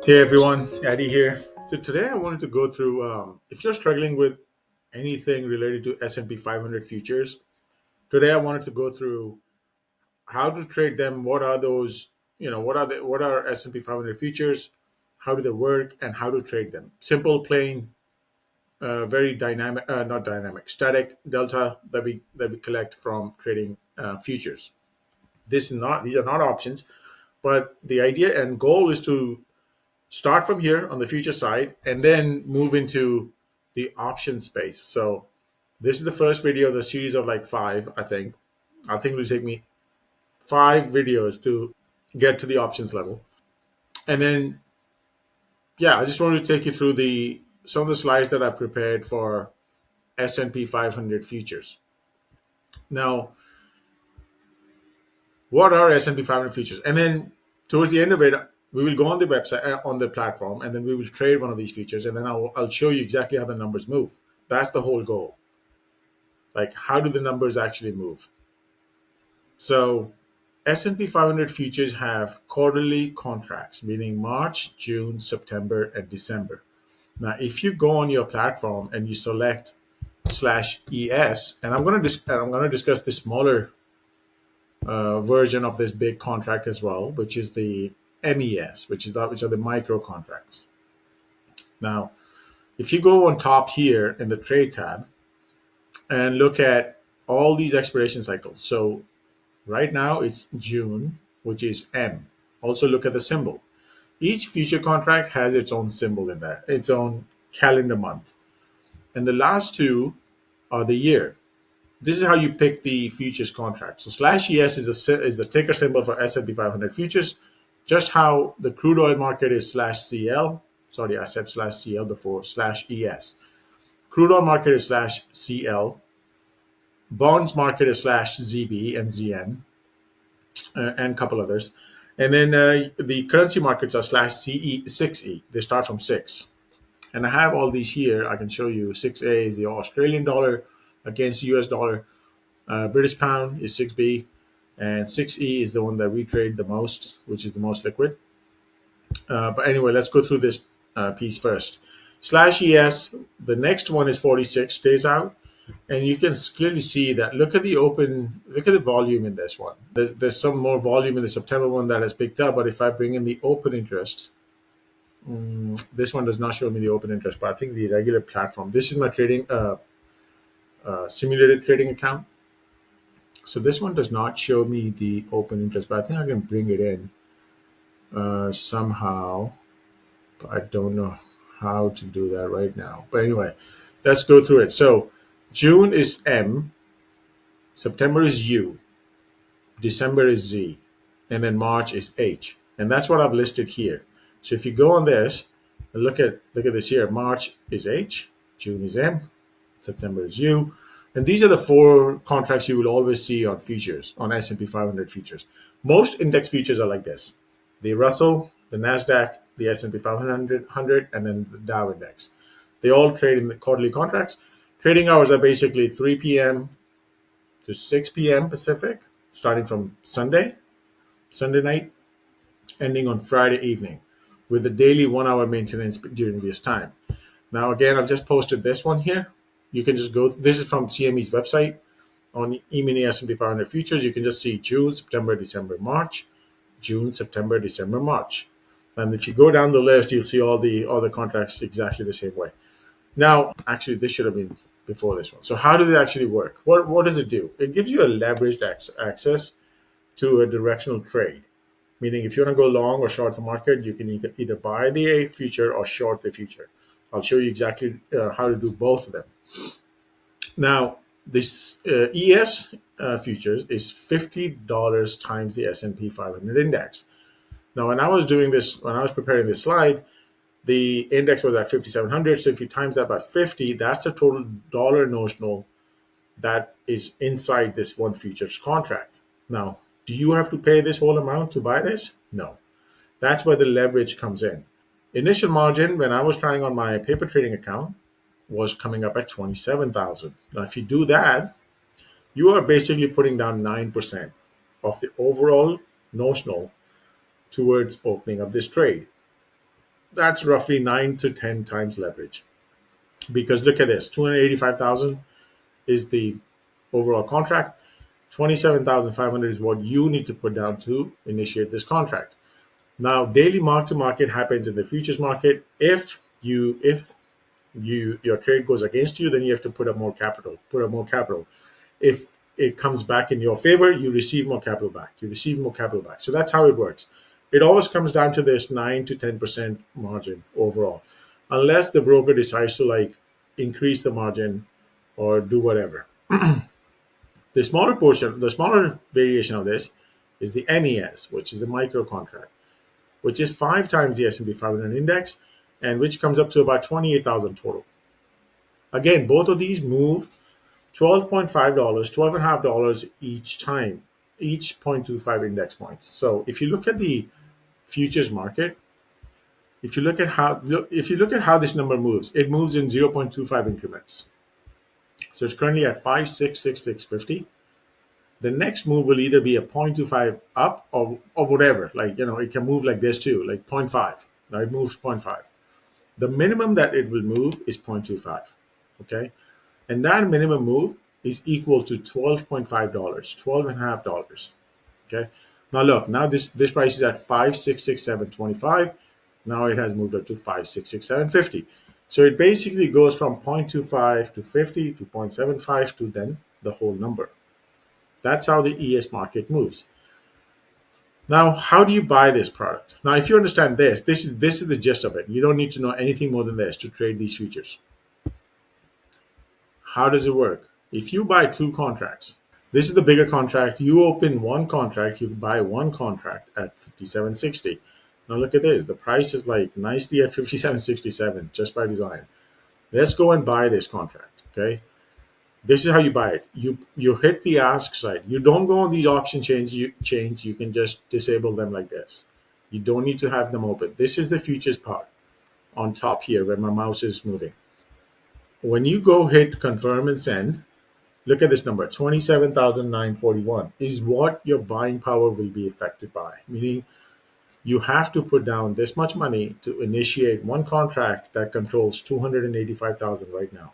Hey everyone, Addy here. So today I wanted to go through if you're struggling with anything related to S&P 500 futures. Today I wanted to go through how to trade them. What are those? What are S&P 500 futures? How do they work, and how to trade them? Simple, plain, very dynamic, not dynamic, static delta that we collect from trading futures. These are not options, but the idea and goal is to start from here on the future side and then move into the option space. So this is the first video of the series of like five, I think. I think it will take me five videos to get to the options level. And then, yeah, I just wanted to take you through the some of the slides that I've prepared for S&P 500 futures. Now, what are S&P 500 futures? And then towards the end of it, we will go on the website, on the platform, and then we will trade one of these futures. And then I'll show you exactly how the numbers move. That's the whole goal. Like, how do the numbers actually move? So S&P 500 futures have quarterly contracts, meaning March, June, September, and December. Now, if you go on your platform and you select /ES, and I'm going to discuss the smaller version of this big contract as well, which is the MES, which are the micro contracts. Now, if you go on top here in the trade tab and look at all these expiration cycles, so right now it's June, which is M. Also look at the symbol. Each future contract has its own symbol in there, its own calendar month. And the last two are the year. This is how you pick the futures contract. So /ES is the ticker symbol for S&P 500 futures, just how the crude oil market is /CL. Sorry, I said /CL before, /ES. Crude oil market is /CL. Bonds market is /ZB and ZN, and a couple others. And then the currency markets are /CE, 6E. They start from 6. And I have all these here. I can show you. 6A is the Australian dollar against US dollar. British pound is 6B. And 6E is the one that we trade the most, which is the most liquid. But anyway, let's go through this piece first. /ES, the next one is 46 days out. And you can clearly see that. Look at the volume in this one. There's some more volume in the September one that has picked up. But if I bring in the open interest, this one does not show me the open interest, but I think the regular platform. This is my trading simulated trading account. So this one does not show me the open interest, but I think I can bring it in somehow. But I don't know how to do that right now. But anyway, let's go through it. So June is M, September is U, December is Z, and then March is H. And that's what I've listed here. So if you go on this and look at this here, March is H, June is M, September is U. And these are the four contracts you will always see on futures, on S&P 500 futures. Most index futures are like this. The Russell, the NASDAQ, the S&P 500, and then the Dow Index. They all trade in the quarterly contracts. Trading hours are basically 3 p.m. to 6 p.m. Pacific, starting from Sunday night, ending on Friday evening, with the daily 1 hour maintenance during this time. Now, again, I've just posted this one here. You can just go, this is from CME's website on E-mini S&P 500 futures. You can just see June, September, December, March, June, September, December, March. And if you go down the list, you'll see all the contracts exactly the same way. Now, actually, this should have been before this one. So how do they actually work? What does it do? It gives you a leveraged access to a directional trade. Meaning, if you want to go long or short the market, you can either buy the future or short the future. I'll show you exactly how to do both of them. Now, this ES futures is $50 times the S&P 500 index. Now, when I was preparing this slide, the index was at 5,700. So if you times that by 50, that's the total dollar notional that is inside this one futures contract. Now, do you have to pay this whole amount to buy this? No. That's where the leverage comes in. Initial margin, when I was trying on my paper trading account, was coming up at 27,000. Now, if you do that, you are basically putting down 9% of the overall notional towards opening up this trade. That's roughly 9 to 10 times leverage. Because look at this, 285,000 is the overall contract. 27,500 is what you need to put down to initiate this contract. Now, daily mark to market happens in the futures market. If your trade goes against you, then you have to put up more capital. Put up more capital. If it comes back in your favor, you receive more capital back. You receive more capital back. So that's how it works. It always comes down to this 9 to 10% margin overall, unless the broker decides to like increase the margin or do whatever. The smaller variation of this is the MES, which is a micro contract, which is 5 times the S&P 500 index, and which comes up to about 28,000 total. Again, both of these move $12.5, $12.5 each time, each 0.25 index points. So if you look at the futures market, if you look at how this number moves, it moves in 0.25 increments. So it's currently at 5,666.50. The next move will either be a 0.25 up or whatever. Like, it can move like this too, like zero point 0.5. Now it moves zero point 0.5. The minimum that it will move is 0.25. Okay. And that minimum move is equal to $12.5, $12.5. Okay. Now look, now this price is at 5,667.25. Now it has moved up to 5,667.50. So it basically goes from 0.25 to 50 to 0.75 to then the whole number. That's how the ES market moves. Now, how do you buy this product? Now, if you understand this is the gist of it. You don't need to know anything more than this to trade these futures. How does it work? If you buy 2 contracts, this is the bigger contract. You open one contract, you buy one contract at 57.60. Now look at this. The price is like nicely at 57.67 just by design. Let's go and buy this contract. Okay. This is how you buy it. You hit the ask side. You don't go on these option chains. You can just disable them like this. You don't need to have them open. This is the futures part on top here where my mouse is moving. When you go hit confirm and send, look at this number, 27,941 is what your buying power will be affected by. Meaning you have to put down this much money to initiate one contract that controls 285,000 right now.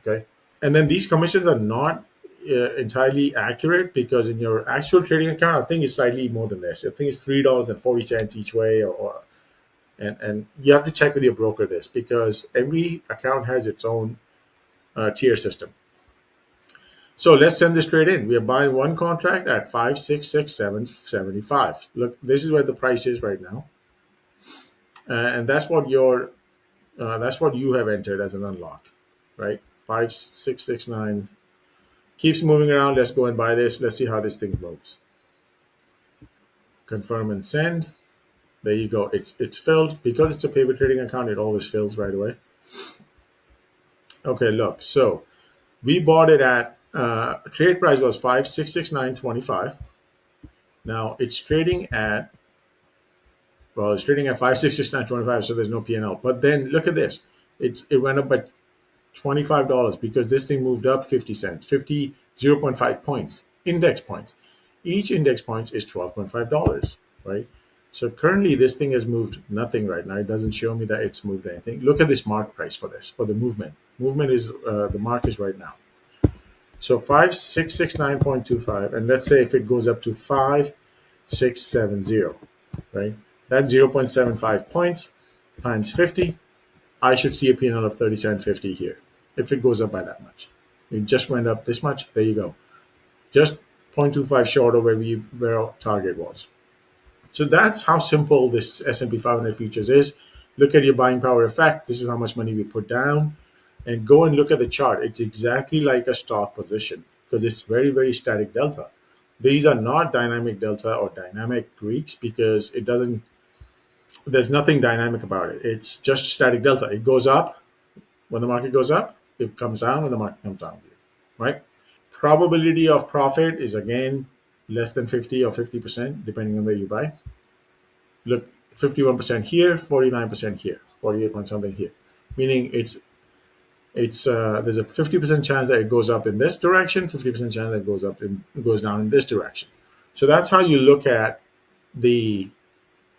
Okay. And then these commissions are not entirely accurate because in your actual trading account, I think it's slightly more than this. I think it's $3.40 each way, and you have to check with your broker this because every account has its own tier system. So let's send this trade in. We are buying one contract at 5,667.75. Look, this is where the price is right now, and that's what you have entered as an unlock, right? 5,669 keeps moving around. Let's go and buy this. Let's see how this thing moves. Confirm and send. There you go. It's filled. Because it's a paper trading account, it always fills right away. Okay, look. So we bought it at trade price was 5,669.25. Now it's trading at 5,669.25, so there's no P&L. But then look at this. It went up by $25 because this thing moved up 50 cents, 0.5 points, index points. Each index point is $12.5, right? So currently this thing has moved nothing right now. It doesn't show me that it's moved anything. Look at this mark price for the movement. Movement is the mark is right now. So 5,669.25, and let's say if it goes up to 5,670, right? That's 0.75 points times 50. I should see a P&L of 37.50 here if it goes up by that much. It just went up this much. There you go. Just 0.25 short of where our target was. So that's how simple this S&P 500 futures is. Look at your buying power effect. This is how much money we put down. And go and look at the chart. It's exactly like a stock position because it's very, very static delta. These are not dynamic delta or dynamic Greeks because there's nothing dynamic about it. It's just static delta. It goes up when the market goes up. It comes down when the market comes down, right? Probability of profit is again less than 50 or 50%, depending on where you buy. Look, 51% here, 49% here, 48 point something here. Meaning there's a 50% chance that it goes up in this direction, 50% chance that it goes down in this direction. So that's how you look at the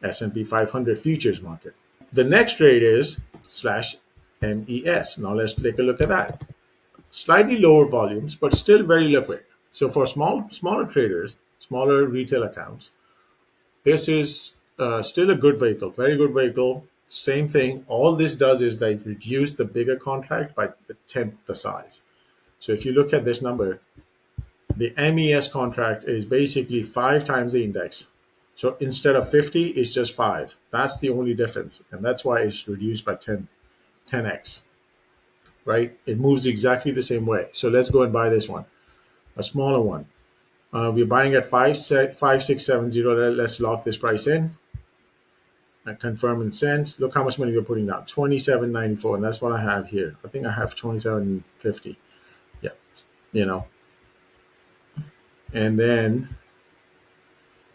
S&P 500 futures market. The next trade is slash MES. Now let's take a look at that. Slightly lower volumes, but still very liquid. So for smaller traders, smaller retail accounts, this is still a good vehicle, very good vehicle. Same thing. All this does is like reduce the bigger contract by the tenth the size. So if you look at this number, the MES contract is basically 5 times the index. So instead of 50, it's just 5. That's the only difference. And that's why it's reduced by 10x, right? It moves exactly the same way. So let's go and buy this one, a smaller one. We're buying at 5670. Let's lock this price in. And confirm and send. Look how much money we're putting down. 27.94, and that's what I have here. I think I have 27.50. Yeah, you know, and then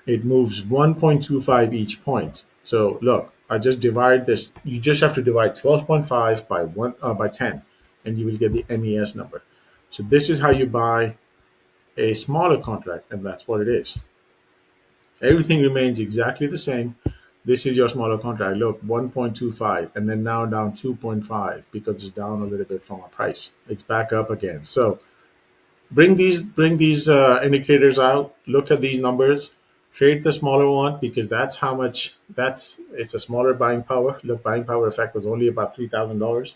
it moves 1.25 each point. So look, I just divide this. You just have to divide 12.5 by 10, and you will get the MES number. So this is how you buy a smaller contract, and that's what it is. Everything remains exactly the same. This is your smaller contract. Look, 1.25, and then now down 2.5 because it's down a little bit from our price. It's back up again. So bring these indicators out. Look at these numbers. Trade the smaller one because that's how much. It's a smaller buying power. Look, buying power effect was only about $3,000,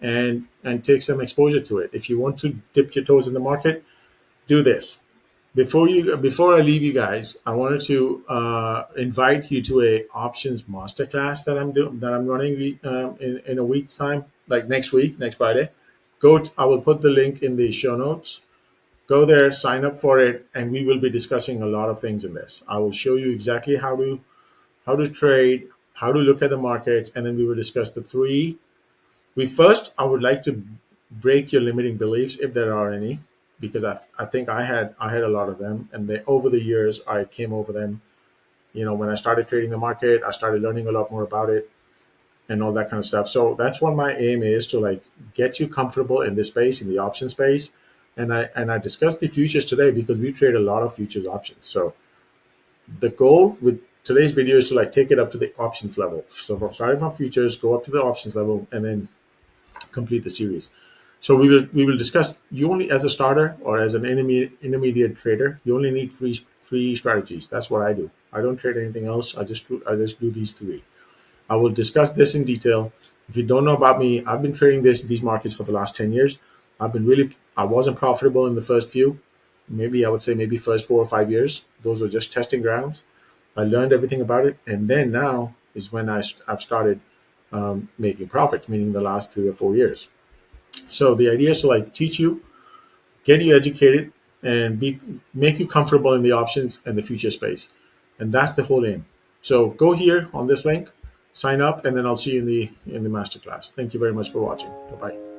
and take some exposure to it. If you want to dip your toes in the market, do this. Before I leave you guys, I wanted to invite you to a options masterclass that I'm running in a week's time, like next week, next Friday. I will put the link in the show notes. Go there, sign up for it, and we will be discussing a lot of things in this. I will show you exactly how to trade, how to look at the markets, and then we will discuss the three. I would like to break your limiting beliefs if there are any, because I think I had a lot of them, and over the years I came over them. When I started trading the market, I started learning a lot more about it and all that kind of stuff. So that's what my aim is, to like get you comfortable in this space, in the option space. And I discussed the futures today because we trade a lot of futures options. So the goal with today's video is to like take it up to the options level. So from starting from futures, go up to the options level, and then complete the series. So we will discuss. You only, as a starter or as an intermediate trader, you only need three strategies. That's what I do. I don't trade anything else. I just do these three. I will discuss this in detail. If you don't know about me, I've been trading these markets for the last 10 years. I wasn't profitable in the first few, maybe I would say maybe first 4 or 5 years. Those were just testing grounds. I learned everything about it. And then now is when I've started making profits, meaning the last 3 or 4 years. So the idea is to like teach you, get you educated, and make you comfortable in the options and the future space. And that's the whole aim. So go here on this link, sign up, and then I'll see you in the masterclass. Thank you very much for watching. Bye bye.